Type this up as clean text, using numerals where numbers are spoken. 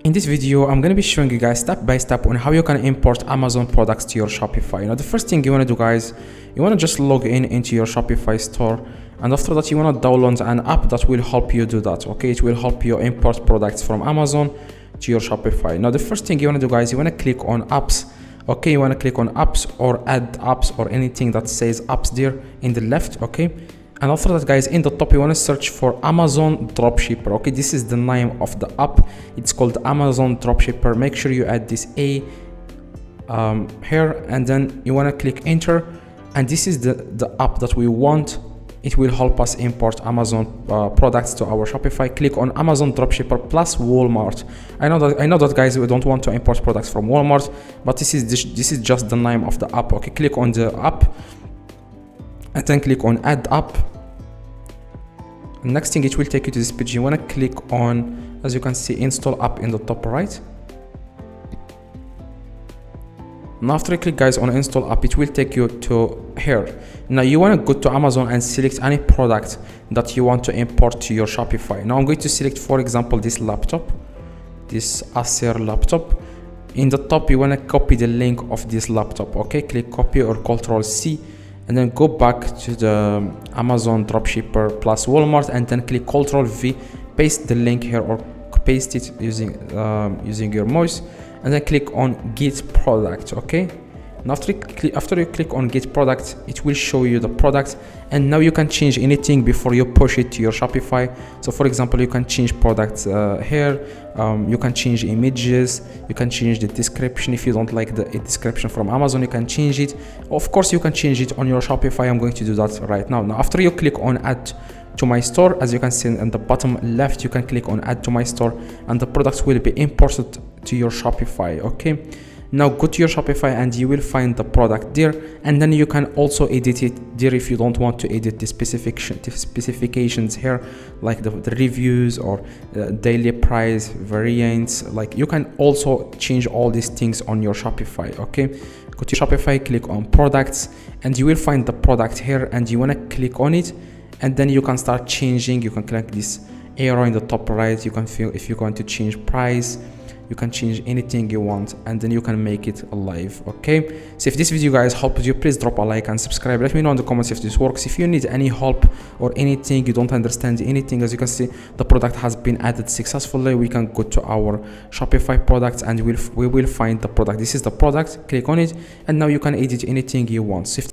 In this video, I'm going to be showing you guys step by step on how you can import Amazon products to your Shopify. Now, the first thing you want to do, guys, you want to just log in into your Shopify store. And after that, you want to download an app that will help you do that. Okay, it will help you import products from Amazon to your Shopify. Now, the first thing you want to do, guys, you want to click on apps. Okay, you want to click on apps or add apps or anything that says apps there in the left. Okay. And after that, guys, in the top, you want to search for Amazon Dropshipper. Okay, this is the name of the app. It's called Amazon Dropshipper. Make sure you add this A here, and then you want to click enter. And this is the app that we want. It will help us import Amazon products to our Shopify. Click on Amazon Dropshipper plus Walmart. I know that, guys, we don't want to import products from Walmart, but this is just the name of the app. Okay, click on the app. And then click on add app. Next thing, it will take you to this page. You want to click on, as you can see, install app in the top right. Now after you click, guys, on install app, it will take you to here. Now you want to go to Amazon and select any product that you want to import to your Shopify. Now I'm going to select, for example, this laptop, this Acer laptop. In the top, you want to copy the link of this laptop. Okay, click copy or Ctrl C. And then go back to the Amazon Dropshipper plus Walmart, and then click Ctrl V, paste the link here or paste it using your mouse, and then click on get product. Okay, and after you click on get product, it will show you the product, and now you can change anything before you push it to your Shopify. So for example, you can change products here, you can change images, you can change the description. If you don't like the description from Amazon, you can change it. Of course, you can change it on your Shopify. I'm going to do that right now. Now after you click on add to my store, as you can see in the bottom left, you can click on add to my store, and the products will be imported to your Shopify. Okay, now go to your Shopify and you will find the product there, and then you can also edit it there if you don't want to edit the specifications here, like the reviews or daily price variants. Like, you can also change all these things on your Shopify. Okay, go to Shopify, click on products, and you will find the product here, and you want to click on it, and then you can start changing. You can click this arrow in the top right. You can feel if you're going to change price, you can change anything you want, and then you can make it live. Okay, so if this video, guys, helped you, please drop a like and subscribe. Let me know in the comments if this works. If you need any help or anything, you don't understand anything, as you can see, the product has been added successfully. We can go to our Shopify products and we will find the product. This is the product. Click on it, and now you can edit anything you want. So if